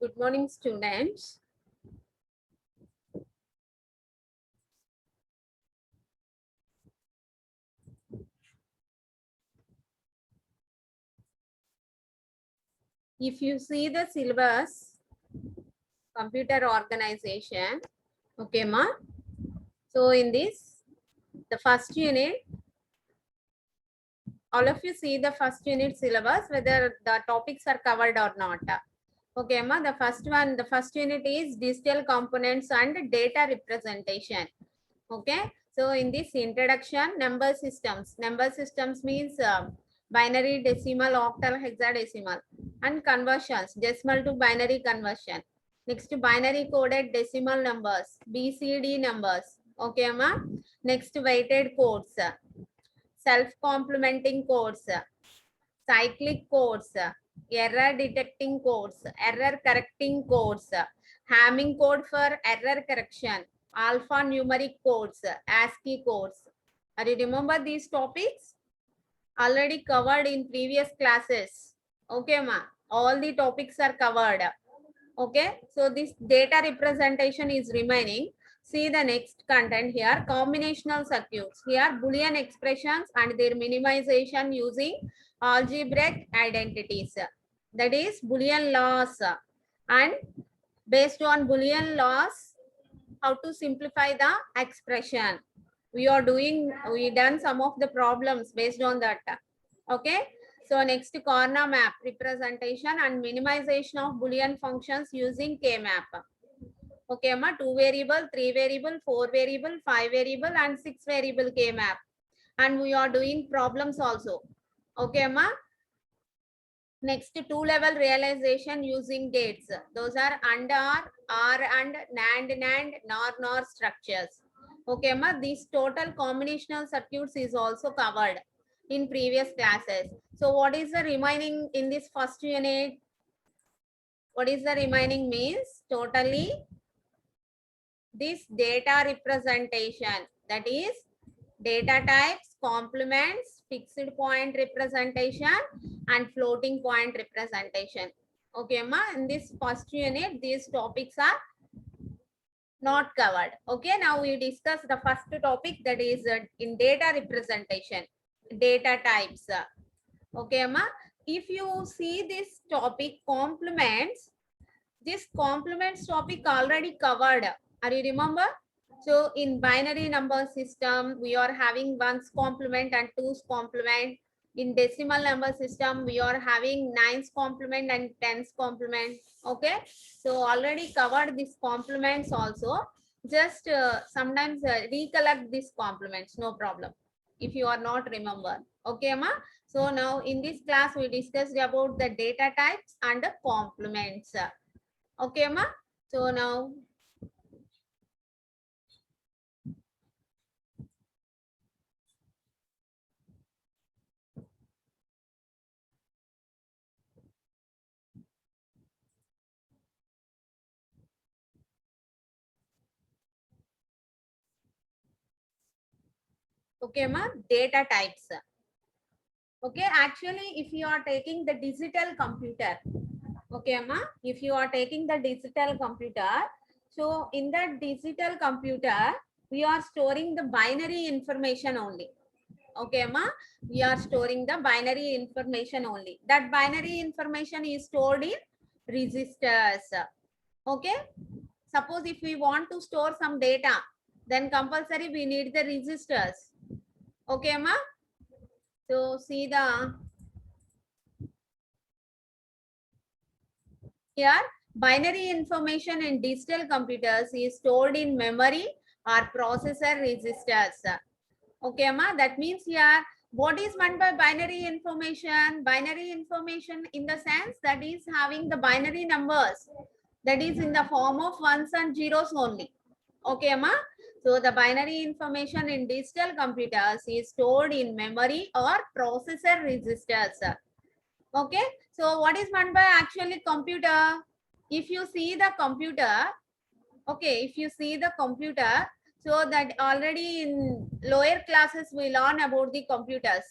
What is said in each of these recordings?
Good morning, students. If you see the syllabus, computer organization, okay, ma. So in this, the first unit, all of you see the first unit syllabus, whether the topics are covered or not. Okay, ma. The first one, the first unit is digital components and data representation. Okay. So in this introduction, number systems. Number systems means binary, decimal, octal, hexadecimal, and conversions, decimal to binary conversion. Next, binary coded decimal numbers, BCD numbers. Okay, ma. Next, weighted codes, self-complementing codes, cyclic codes, error detecting codes, error correcting codes, Hamming code for error correction, alphanumeric codes, ASCII codes. Are you remember these topics? Already covered in previous classes. Okay, ma. All the topics are covered. Okay, so this data representation is remaining. See the next content here, combinational circuits. Here, Boolean expressions and their minimization using algebraic identities. That is Boolean laws. And based on Boolean laws, how to simplify the expression. We done some of the problems based on that. Okay. So next, corner map representation and minimization of Boolean functions using K-map. Okay, ma, 2 variable, 3 variable, 4 variable, 5 variable, and 6 variable K-map. And we are doing problems also. Okay, ma. Next, two-level realization using gates. Those are AND OR and NAND, NOR structures. Okay, ma. These total combinational circuits is also covered in previous classes. So what is the remaining in this first unit? What is the remaining means? Totally this data representation, that is data types, complements, fixed point representation, and floating point representation. Okay, ma. In this first unit, these topics are not covered. Okay, now we discuss the first topic, that is in data representation, data types. Okay, ma. If you see this topic, complements, this complements topic already covered. Are you remember? So in binary number system, we are having ones complement and twos complement. In decimal number system, we are having nines complement and tens complement. Okay. So already covered these complements also. Just sometimes recollect these complements, no problem. If you are not remember. Okay, ma. So now in this class, we discussed about the data types and the complements. Okay, ma. So now okay, ma, data types. Okay, actually, if you are taking the digital computer, okay, ma, if you are taking the digital computer, so in that digital computer, we are storing the binary information only. Okay, ma, we are storing the binary information only. That binary information is stored in registers. Okay, suppose if we want to store some data, then compulsory we need the registers. Okay, ma. So see the here binary information in digital computers is stored in memory or processor registers. Okay, ma. That means here what is meant by binary information? Binary information in the sense that is having the binary numbers, that is in the form of ones and zeros only. Okay, ma. So the binary information in digital computers is stored in memory or processor registers. Okay. So what is meant by actually computer? If you see the computer, okay, if you see the computer, so that already in lower classes we learn about the computers.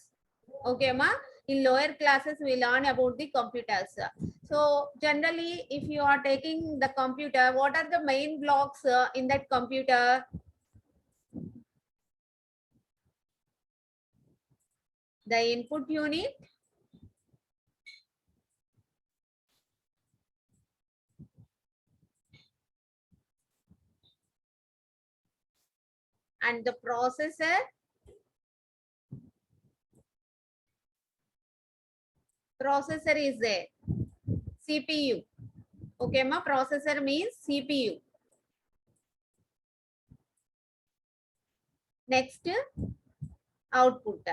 Okay, ma. In lower classes, we learn about the computers. So generally, if you are taking the computer, what are the main blocks in that computer? The input unit, and the processor. Processor is there. CPU. Okay, ma. Processor means CPU. Next, output.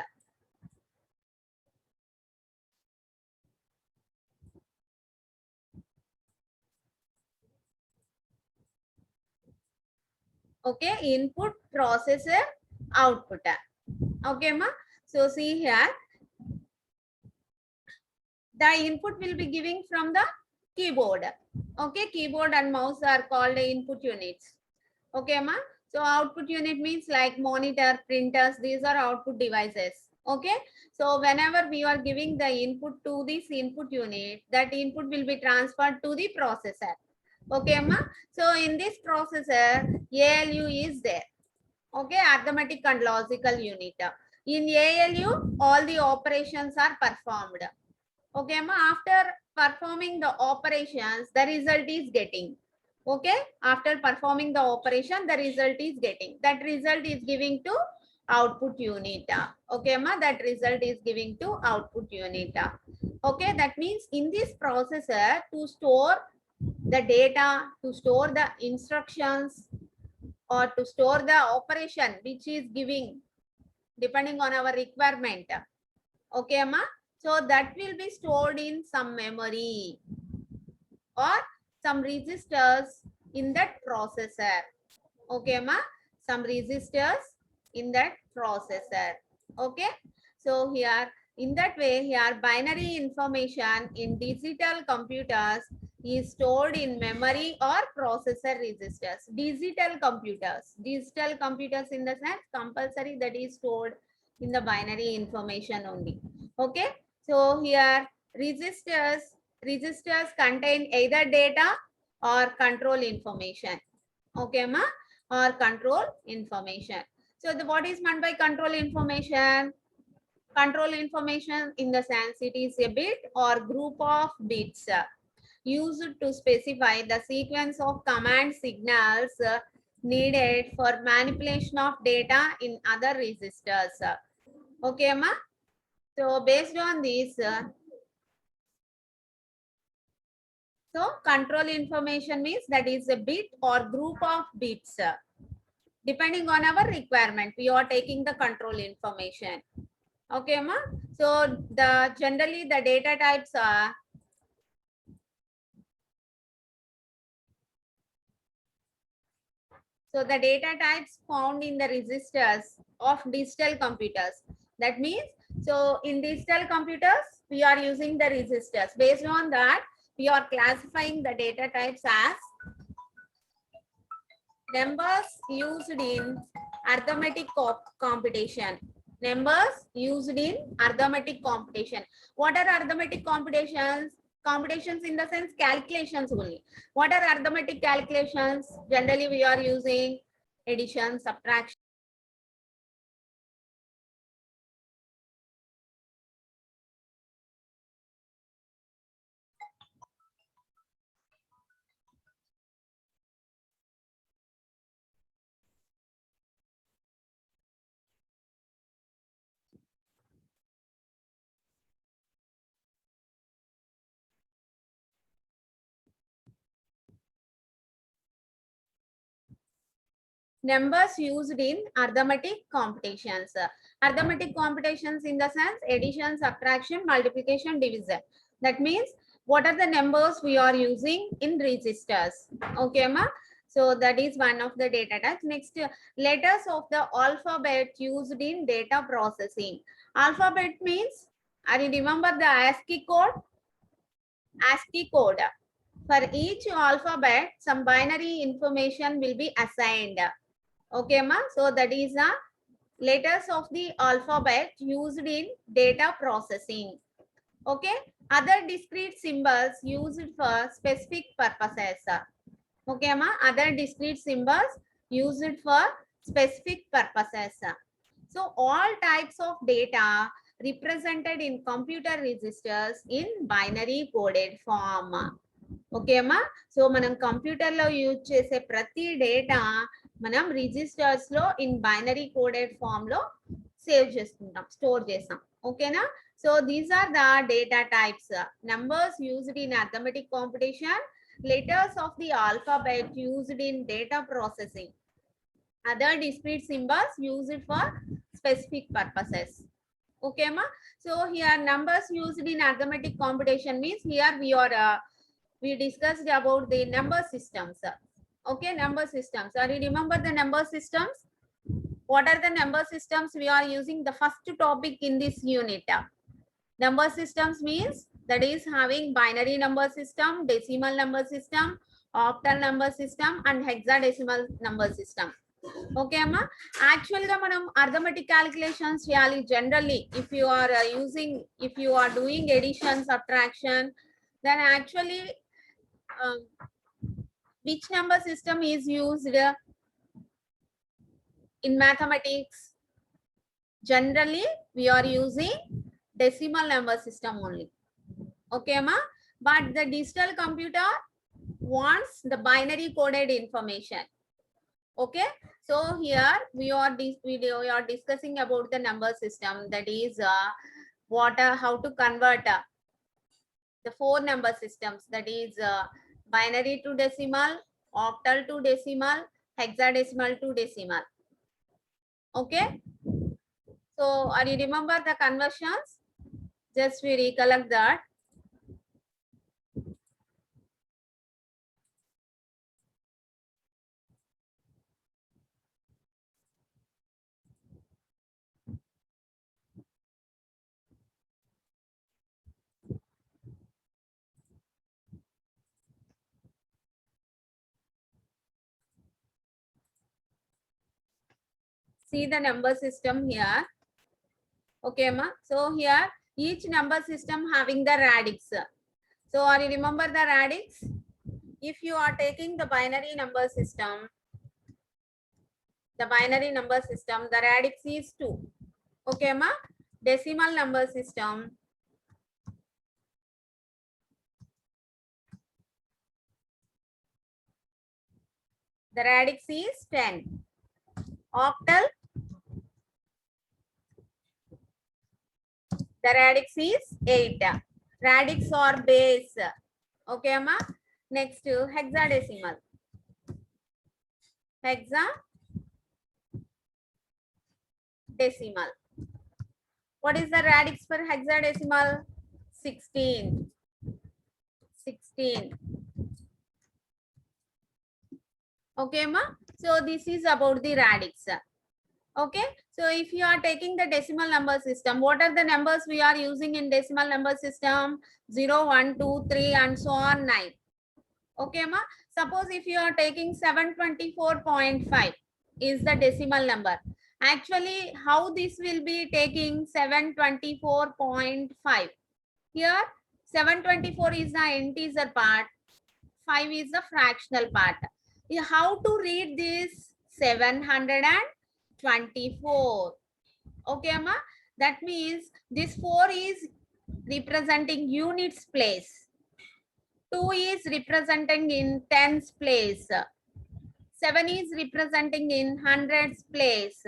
Okay, input, processor, output. Okay, ma. So see here, the input will be giving from the keyboard. Okay, keyboard and mouse are called input units. Okay, ma. So output unit means like monitor, printers, these are output devices. Okay, so whenever we are giving the input to this input unit, that input will be transferred to the processor. Okay, ma. So in this processor, ALU is there. Okay, arithmetic and logical unit. In ALU, all the operations are performed. Okay, ma. After performing the operations, the result is getting. Okay, after performing the operation, the result is getting. That result is giving to output unit. Okay, ma. That result is giving to output unit. Okay, that means in this processor, to store the data, to store the instructions, or to store the operation which is giving depending on our requirement. Okay, ma. So that will be stored in some memory or some registers in that processor. Okay, ma. Some registers in that processor. Okay. So here, in that way, here binary information in digital computers is stored in memory or processor registers. Digital computers in the sense compulsory, that is stored in the binary information only. Okay. So here registers contain either data or control information. Okay, ma. Or control information. So what is meant by control information? Control information in the sense it is a bit or group of bits used to specify the sequence of command signals needed for manipulation of data in other registers. Okay, ma. So based on this, so control information means that is a bit or group of bits. Depending on our requirement, we are taking the control information. Okay, ma. So generally the data types are the data types found in the registers of digital computers. That means, so in digital computers, we are using the registers. Based on that, we are classifying the data types as numbers used in arithmetic computation. Numbers used in arithmetic computation. What are arithmetic computations? Computations in the sense calculations only. What are arithmetic calculations? Generally, we are using addition, subtraction. Numbers used in arithmetic computations. Arithmetic computations in the sense addition, subtraction, multiplication, division. That means what are the numbers we are using in registers. Okay, ma. So that is one of the data types. Next, letters of the alphabet used in data processing. Alphabet means, are you remember the ASCII code? ASCII code. For each alphabet, some binary information will be assigned. Okay, ma. So that is the letters of the alphabet used in data processing. Okay, other discrete symbols used for specific purposes. Okay, ma, other discrete symbols used for specific purposes. So all types of data represented in computer registers in binary coded form. Okay, ma. So manam computer lo use chese prati data manam registers lo in binary coded form lo save chestuntam, store chesam. Okay na. So these are the data types. Numbers used in arithmetic computation, letters of the alphabet used in data processing, other discrete symbols used for specific purposes. Okay, ma. So here numbers used in arithmetic computation means here we discussed about the number systems. Okay, number systems. Are you remember the number systems? What are the number systems we are using? The first topic in this unit. Number systems means that is having binary number system, decimal number system, octal number system, and hexadecimal number system. Okay, amma. Actually, manam arithmetic calculations generally, if you are if you are doing addition, subtraction, then actually which number system is used in mathematics? Generally, we are using decimal number system only. Okay, ma. But the digital computer wants the binary coded information. Okay, so here we are discussing about the number system, that is how to convert the 4 number systems, that is binary to decimal, octal to decimal, hexadecimal to decimal. Okay, so are you remember the conversions? Just we recollect that. See the number system here. Okay, ma. So here each number system having the radix. So are you remember the radix? If you are taking the binary number system, the radix is 2. Okay, ma. Decimal number system, the radix is 10. Octal, the radix is 8. Radix or base. Okay, ma. Next to hexadecimal. Hexadecimal. What is the radix for hexadecimal? 16. 16. Okay, ma. So this is about the radix. Okay, so if you are taking the decimal number system, what are the numbers we are using in decimal number system? 0, 1, 2, 3, and so on 9. Okay, ma. Suppose if you are taking 724.5 is the decimal number. Actually, how this will be taking 724.5? Here, 724 is the integer part, 5 is the fractional part. How to read this? 724. Okay, ma. That means this 4 is representing units place. 2 is representing in tens place. 7 is representing in hundreds place.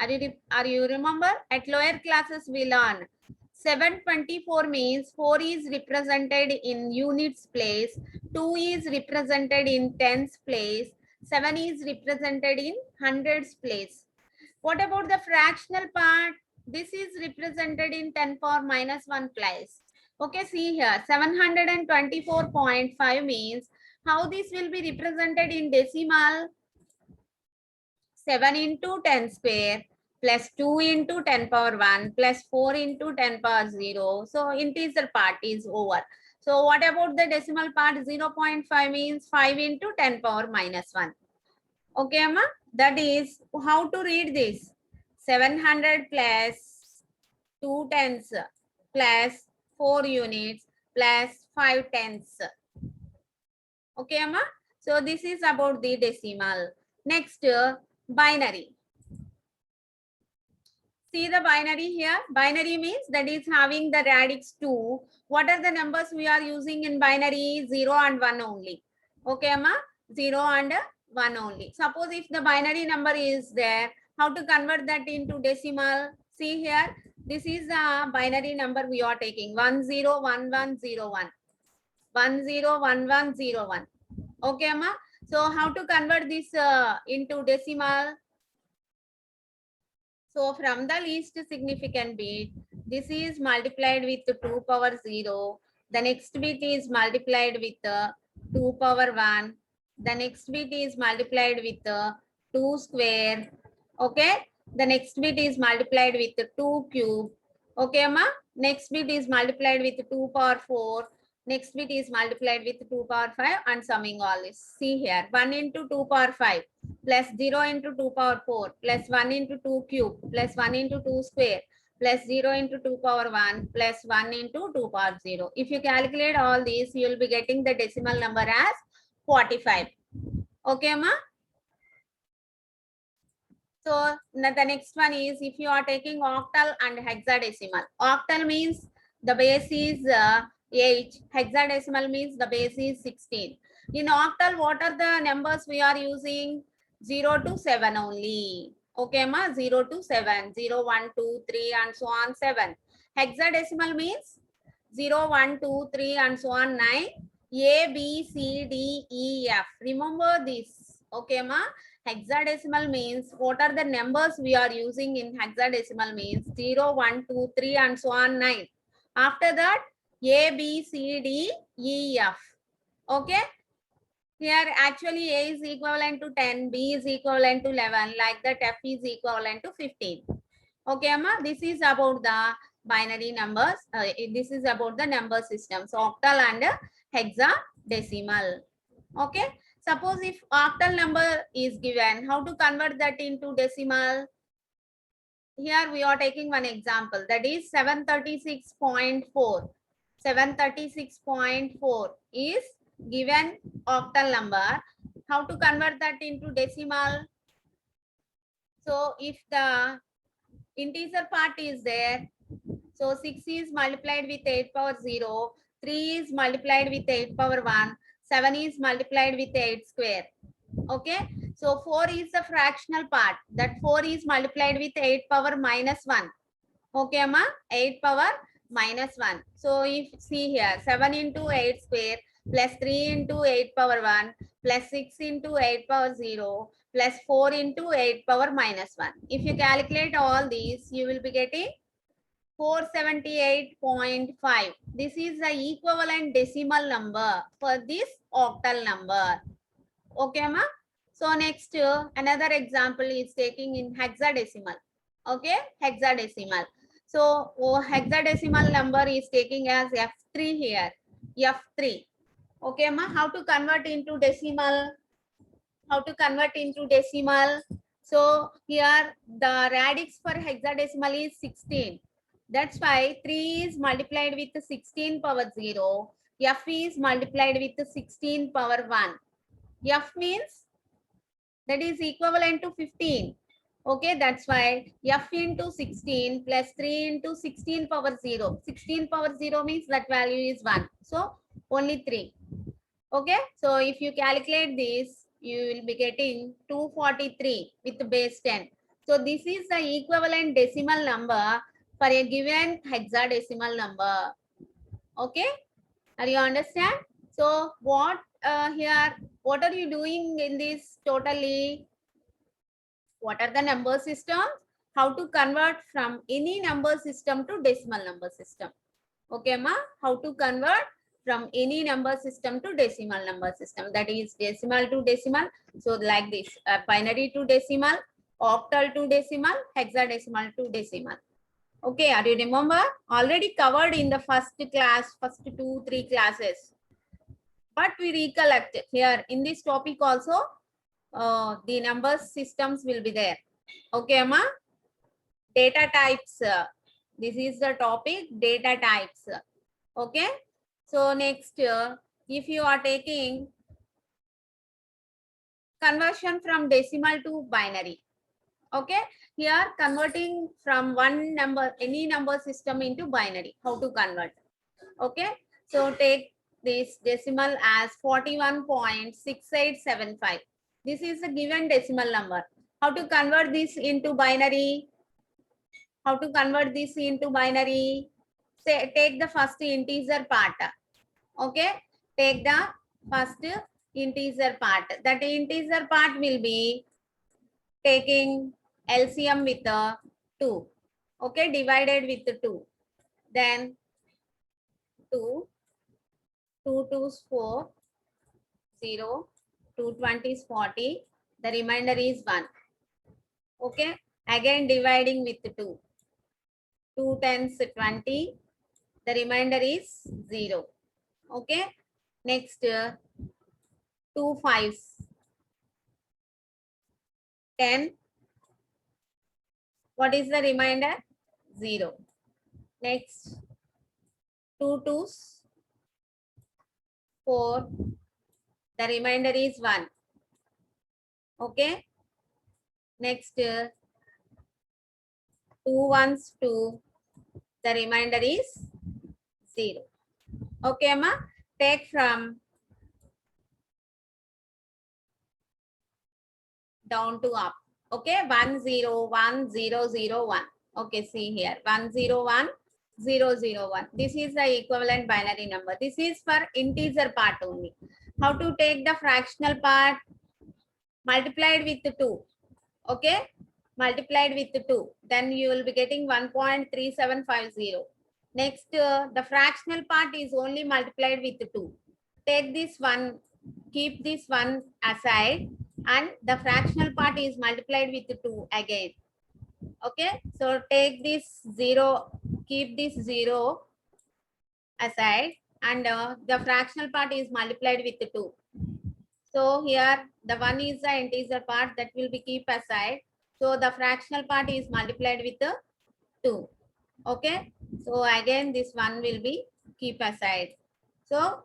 Are you remember? At lower classes we learn 724 means 4 is represented in units place, 2 is represented in tens place, 7 is represented in hundreds place. What about the fractional part? This is represented in 10 power minus 1 place. Okay, see here 724.5 means how this will be represented in decimal? 7 into 10 square plus 2 into 10 power 1 plus 4 into 10 power 0. So integer part is over. So what about the decimal part? 0.5 means 5 into 10 power minus 1. Okay, Amma? That is how to read this. 700 plus 2 tens plus 4 units plus 5 tenths. Okay, Amma? So this is about the decimal. Next, binary. See the binary here. Binary means that is having the radix 2. What are the numbers we are using in binary? 0 and 1 only. Okay, Amma? 0 and 1 only. Suppose if the binary number is there, how to convert that into decimal? See here. This is the binary number we are taking. 101101. 101101. Okay, Amma? So how to convert this into decimal? So from the least significant bit, this is multiplied with 2 power 0. The next bit is multiplied with 2 power 1. The next bit is multiplied with 2 square. Okay. The next bit is multiplied with 2 cube. Okay, Amma? Next bit is multiplied with 2 power 4. Next bit is multiplied with 2 power 5 and summing all this. See here. 1 into 2 power 5 plus 0 into 2 power 4 plus 1 into 2 cube plus 1 into 2 square plus 0 into 2 power 1 plus 1 into 2 power 0. If you calculate all these, you will be getting the decimal number as 45. Okay, Ma? So the next one is if you are taking octal and hexadecimal. Octal means the base is 8. Hexadecimal means the base is 16. In octal, what are the numbers we are using? 0 to 7 only. Okay, ma? 0 to 7. 0, 1, 2, 3 and so on 7. Hexadecimal means 0, 1, 2, 3 and so on 9. A, B, C, D, E, F. Remember this. Okay, ma? Hexadecimal means what are the numbers we are using in hexadecimal means 0, 1, 2, 3 and so on 9. After that, A, B, C, D, E, F. Okay. Here actually A is equivalent to 10, B is equivalent to 11, like that F is equivalent to 15. Okay, Amma, this is about the binary numbers. This is about the number system. So octal and hexadecimal. Okay. Suppose if octal number is given, how to convert that into decimal? Here we are taking one example, that is 736.4. 736.4 is given octal number. How to convert that into decimal? So if the integer part is there, so 6 is multiplied with 8 power 0, 3 is multiplied with 8 power 1, 7 is multiplied with 8 square. Okay, so 4 is the fractional part. That 4 is multiplied with 8 power minus 1. Okay, ma? 8 power minus 1. So if see here, 7 into 8 square plus 3 into 8 power 1 plus 6 into 8 power 0 plus 4 into 8 power minus 1. If you calculate all these, you will be getting 478.5. This is the equivalent decimal number for this octal number. Okay, ma? So next, another example is taking in hexadecimal. Okay, hexadecimal. So hexadecimal number is taking as F3 here. F3. Okay, ma? How to convert into decimal? How to convert into decimal? So here the radix for hexadecimal is 16. That's why 3 is multiplied with 16 power 0. F is multiplied with 16 power 1. F means that is equivalent to 15. Okay, that's why F into 16 plus 3 into 16 power 0. 16 power 0 means that value is 1. So only 3. Okay, so if you calculate this, you will be getting 243 with base 10. So this is the equivalent decimal number for a given hexadecimal number. Okay, are you understand? So what here, what are you doing in this totally? What are the number systems? How to convert from any number system to decimal number system. Okay, ma? How to convert from any number system to decimal number system. That is decimal to decimal. So like this, binary to decimal, octal to decimal, hexadecimal to decimal. Okay, are you remember? Already covered in the first class, first 2-3 classes. But we recollect here in this topic also, the number systems will be there. Okay, Amma? Data types. This is the topic, data types. Okay. So next, if you are taking conversion from decimal to binary. Okay. Here converting from one number, any number system into binary. How to convert? Okay. So take this decimal as 41.6875. This is a given decimal number. How to convert this into binary? How to convert this into binary? Say, take the first integer part. Okay. Take the first integer part. That integer part will be taking LCM with 2. Okay. Divided with 2. Then 2. 2 2s 4. 0. 220 is 40. The remainder is 1. Okay. Again dividing with 2. 2 tens 20. The remainder is 0. Okay. Next, 2 fives. 10. What is the remainder? 0. Next, 2 twos. 4. The remainder is 1. Okay. Next, 2 ones 2. The remainder is 0. Okay, ma. Take from down to up. Okay, 1 0 1 0 0 1. Okay, see here 1 0 1 0 0 1. This is the equivalent binary number. This is for integer part only. How to take the fractional part? Multiplied with 2. Okay, multiplied with 2. Then you will be getting 1.3750. Next, the fractional part is only multiplied with 2. Take this one, keep this one aside, and the fractional part is multiplied with 2 again. Okay, so take this 0, keep this 0 aside, and the fractional part is multiplied with 2. So here the 1 is the integer part that will be keep aside. So the fractional part is multiplied with 2. Okay, so again this 1 will be keep aside. So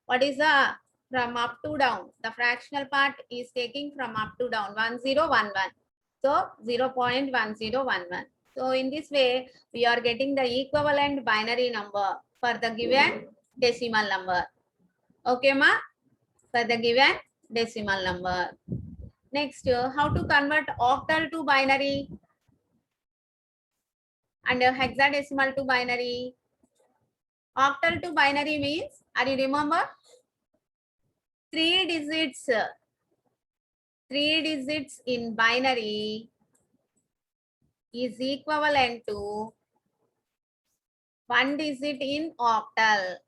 what is the from up to down? The fractional part is taking from up to down 1011. So 0.1011. So in this way, we are getting the equivalent binary number for the given decimal number. Okay, ma? For the given decimal number. Next, how to convert octal to binary and hexadecimal to binary. Octal to binary means, are you remember? 3 digits in binary is equivalent to 1 digit in octal.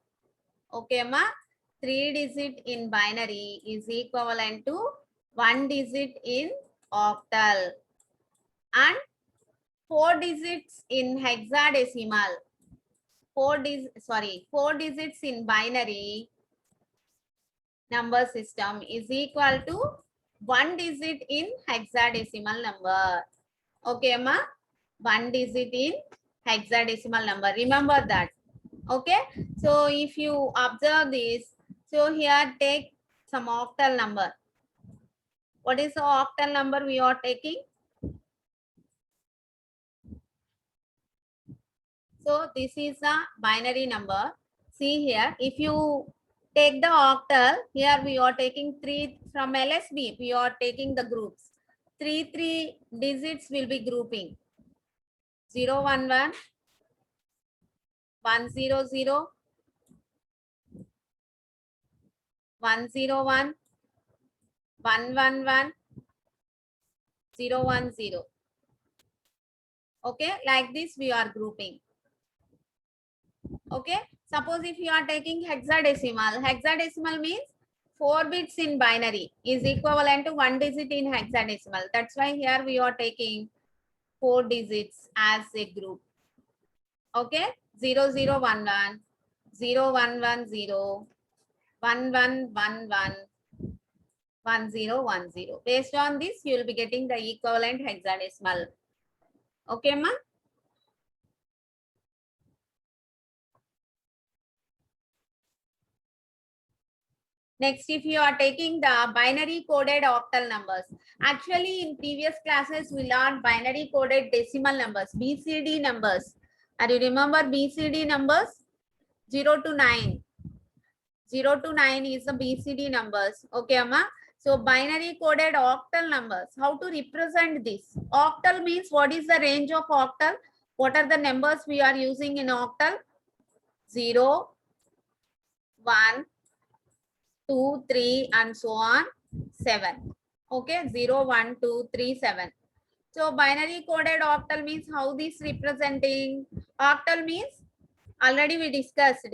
Okay, ma? 3 digit in binary is equivalent to 1 digit in octal. And 4 digits in hexadecimal. 4 digits in binary number system is equal to 1 digit in hexadecimal number. Okay, ma? 1 digit in hexadecimal number. Remember that. Okay. So if you observe this, so here take some octal number. What is the octal number we are taking? So this is a binary number. See here, if you take the octal, here we are taking 3 from LSB, we are taking the groups. 3 digits will be grouping. 0 1 1, 1 0 0, 1 0 1, 1 1 1, 0 1 0. Okay, like this we are grouping. Okay, suppose if you are taking hexadecimal means 4 bits in binary is equivalent to 1 digit in hexadecimal. That's why here we are taking 4 digits as a group. Okay, 0 0 1 1, 0 1 1 0, 1 1 1 1, 1 0 1 0. Based on this, you will be getting the equivalent hexadecimal. Okay, ma? Next, if you are taking the binary coded octal numbers, actually in previous classes we learned binary coded decimal numbers, BCD numbers. And you remember BCD numbers? 0 to 9. 0 to 9 is the BCD numbers. Okay, Amma. So binary coded octal numbers. How to represent this? Octal means what is the range of octal? What are the numbers we are using in octal? 0, 1, 2, 3, and so on, 7. Okay, 0, 1, 2, 3, 7. So binary coded octal means how this representing? Octal means already we discussed.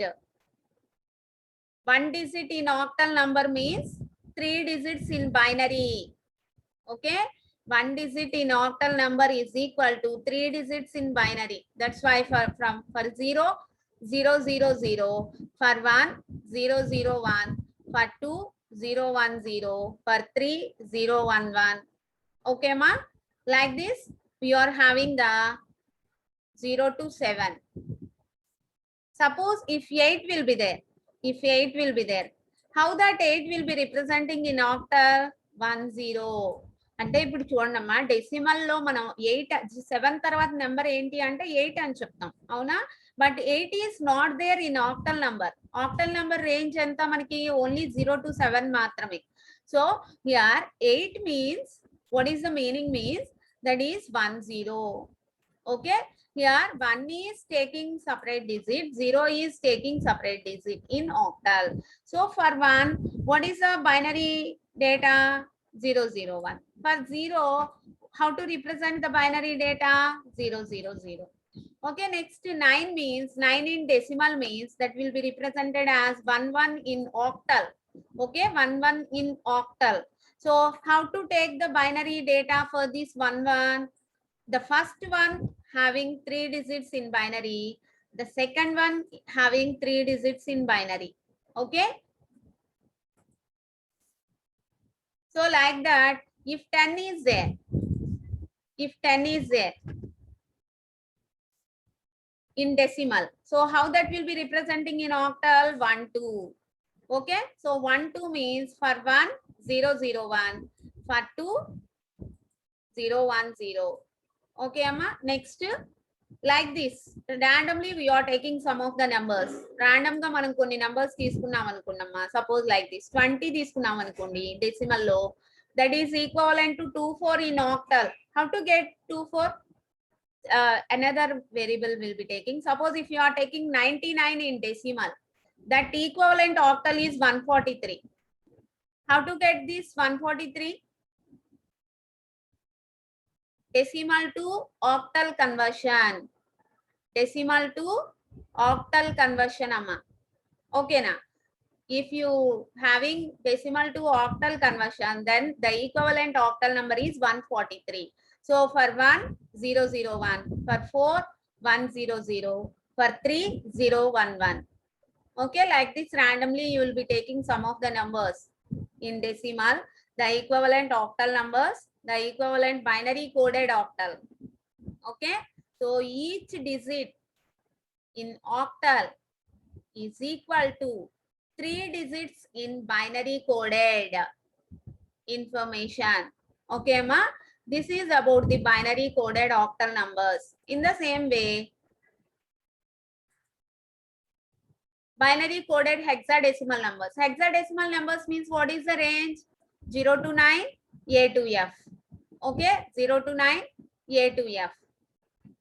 One digit in octal number means 3 digits in binary. Okay, one digit in octal number is equal to 3 digits in binary. That's why for 0, 0, 0, 0, for 1, 0, 0, 1, for 2, 0, 1, 0, for 3, 0, 1, 1. Okay, ma? Like this, we are having the 0 to 7. Suppose if 8 will be there, if 8 will be there, how that 8 will be representing in octal? 1, 0. అంటే ఇప్పుడు చూడండమ్మా decimal లో మనం 8 7 తర్వాత number ఏంటి అంటే 8 అని చెప్తాం అవునా but 8 is not there in octal number range ఎంత మనకి ఓన్లీ 0 to 7 మాత్రమే so here 8 means what is the meaning means that is 1, 0. Okay, here 1 is taking separate digit, 0 is taking separate digit in octal. So for 1, what is the binary data? 0, 0, 1. For 0, how to represent the binary data? 0, 0, 0. Okay, next 9 means 9 in decimal means that will be represented as 1, 1 in octal. Okay, 1, 1 in octal. So how to take the binary data for this 1, 1? The first one having 3 digits in binary, the second one having 3 digits in binary. Okay, so like that, if 10 is there, in decimal, so how that will be representing in octal? 1, 2. Okay, so 1, 2 means for 1, 0, 0, 1, for 2, 0, 1, 0. Okay, Amma. Next, like this, randomly we are taking some of the numbers. Random ga manam konni numbers తీసుకున్నాం అనుకున్నామా suppose like this 20 తీసుకున్నాం అనుకోండి decimal లో that is equivalent to 24 in octal. How to get 24? Another variable will be taking. Suppose if you are taking 99 in decimal, that equivalent octal is 143. How to get this 143? Decimal to octal conversion. Decimal to octal conversion, amma. Okay, na. If you having decimal to octal conversion, then the equivalent octal number is 143. So for 1, 0, 0, 1, for 4, 1, 0, 0, for 3, 0, 1, 1. Okay, like this randomly you will be taking some of the numbers in decimal, the equivalent octal numbers, the equivalent binary coded octal. Okay, so each digit in octal is equal to 3 digits in binary coded information. Okay, ma? This is about the binary coded octal numbers. In the same way, binary coded hexadecimal numbers. Hexadecimal numbers means what is the range? 0 to 9, A to F. Okay, 0 to 9, A to F.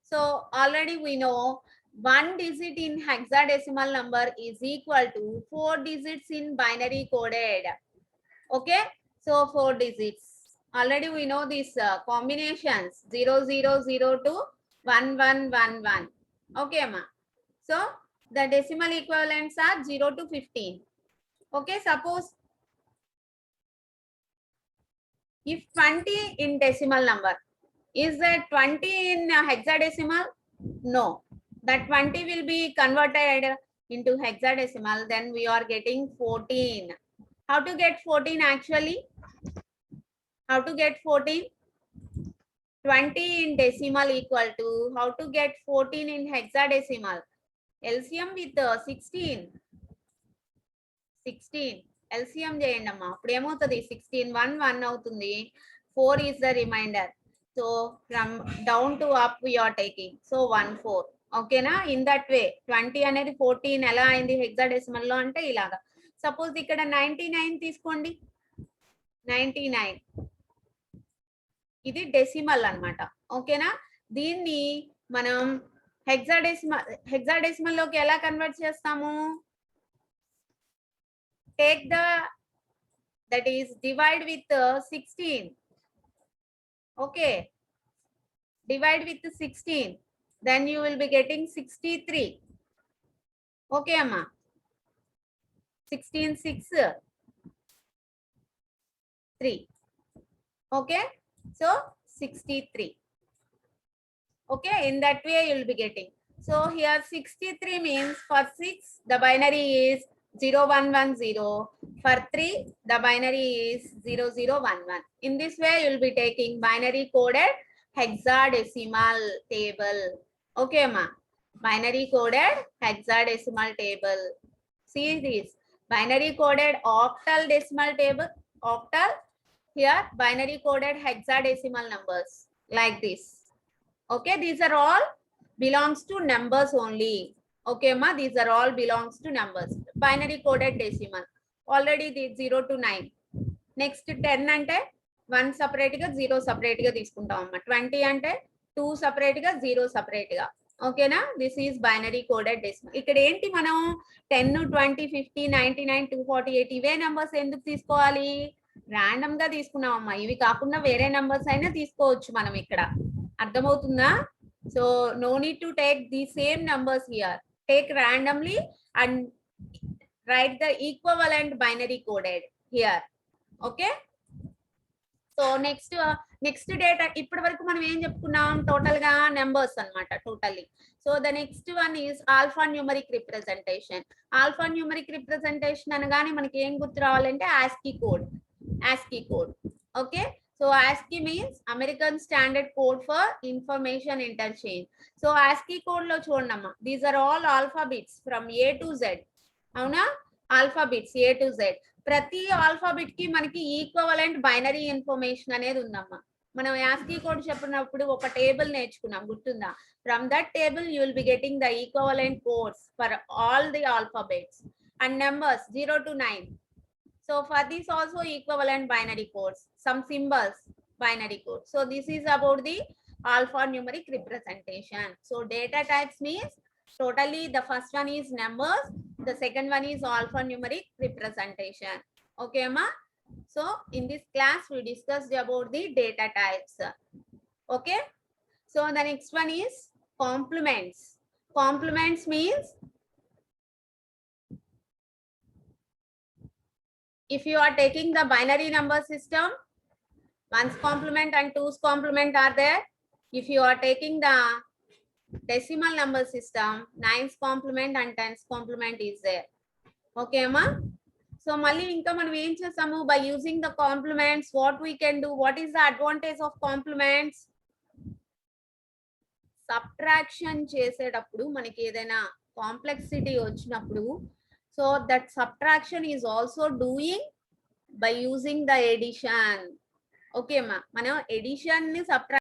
So already we know 1 digit in hexadecimal number is equal to 4 digits in binary coded. Okay, so 4 digits. Already we know these combinations 0, 0, 0 to 1, 1, 1, 1. Okay, ma. So the decimal equivalents are 0 to 15. Okay, suppose if 20 in decimal number, is that 20 in hexadecimal? No, that 20 will be converted into hexadecimal, then we are getting 14. How to get 14 actually? How to get 14? 20 in decimal equal to, how to get 14 in hexadecimal? LCM with 16. 16. LCM చేయండి అమ్మా. అప్పుడు ఏమవుతుంది 16 1 1 అవుతుంది. 4 is the remainder. So from down to up we are taking. So 1 4. ఓకేనా? In that way 20 అనేది 14 ఎలా అయింది hexadecimal లో అంటే ఇలాగా. సపోజ్ ఇక్కడ 99 తీసుకోండి. 99 ఇది డెసిమల్ అన్నమాట. ఓకేనా? దీన్ని మనం హెక్సాడెసిమల్ లోకి ఎలా కన్వర్ట్ చేస్తాము? Take that is divide with 16. Okay, divide with 16, then you will be getting 63. Okay amma, 16 6 3. Okay, so 63. Okay, in that way you will be getting. So here 63 means for 6 the binary is 0110. For 3 the binary is 0011. In this way you will be taking binary coded hexadecimal table. Okay ma, binary coded hexadecimal table. See this, binary coded octal decimal table, octal. Here binary coded hexadecimal numbers like this. Okay, these are all belongs to numbers only. Okay ma, these are all belongs to numbers. Binary coded decimal already the 0 to 9. Next 10 ante 1 separate ga 0 separate ga తీసుకుంటాం అమ్మ. 20 అంటే 2 separate ga 0 separate ga. ఓకేనా? This is binary coded decimal. ఇక్కడ ఏంటి మనం 10 20 50 99 248 ఇవే numbers ఎందుకు తీసుకోవాలి? ర్యాండమ్ గా తీసుకున్నాం అమ్మా. ఇవి కాకుండా వేరే నెంబర్స్ అయినా తీసుకోవచ్చు మనం ఇక్కడ. అర్థమవుతుందా? So no need to take the same numbers here. Take randomly and write the equivalent binary coded here. Okay, so next data ఇప్పటి వరకు మనం ఏం చెప్పుకున్నాం? టోటల్ గా నెంబర్స్ అన్నమాట totally. So the next one is alpha numeric representation. Alpha numeric representation అనగానే మనకి ఏం గుర్తు రావాలంటే ASCII code. ASCII code. Okay, so ASCII means American Standard Code for Information Interchange. So ASCII code lo చూడమ్మా, these are all alphabets from A to Z. అవునా? alphabets A to Z. ప్రతి alphabet కి మనకి equivalent binary information అనేది ఉందమ్మా. మనం ASCII code చెప్పినప్పుడు ఒక టేబుల్ నేర్చుకున్నాం, గుర్తుందా? From that table you will be getting the equivalent codes for all the alphabets and numbers 0 to 9. So for this also equivalent binary codes, some symbols, binary code. So this is about the alphanumeric representation. So data types means totally the first one is numbers, the second one is alphanumeric representation. Okay ma? So in this class we discussed about the data types. Okay, so the next one is complements. Complements means if you are taking the binary number system, 1's complement and 2's complement are there. If you are taking the decimal number system, 9's complement and 10's complement is there. Okay amma? So mali inka manam em chesamu, by using the complements what we can do? What is the advantage of complements? Subtraction చేసేటప్పుడు మనకి ఏదైనా complexity వచ్చినప్పుడు, so that subtraction is also doing by using the addition. Okay ma, మనం addition ని subtraction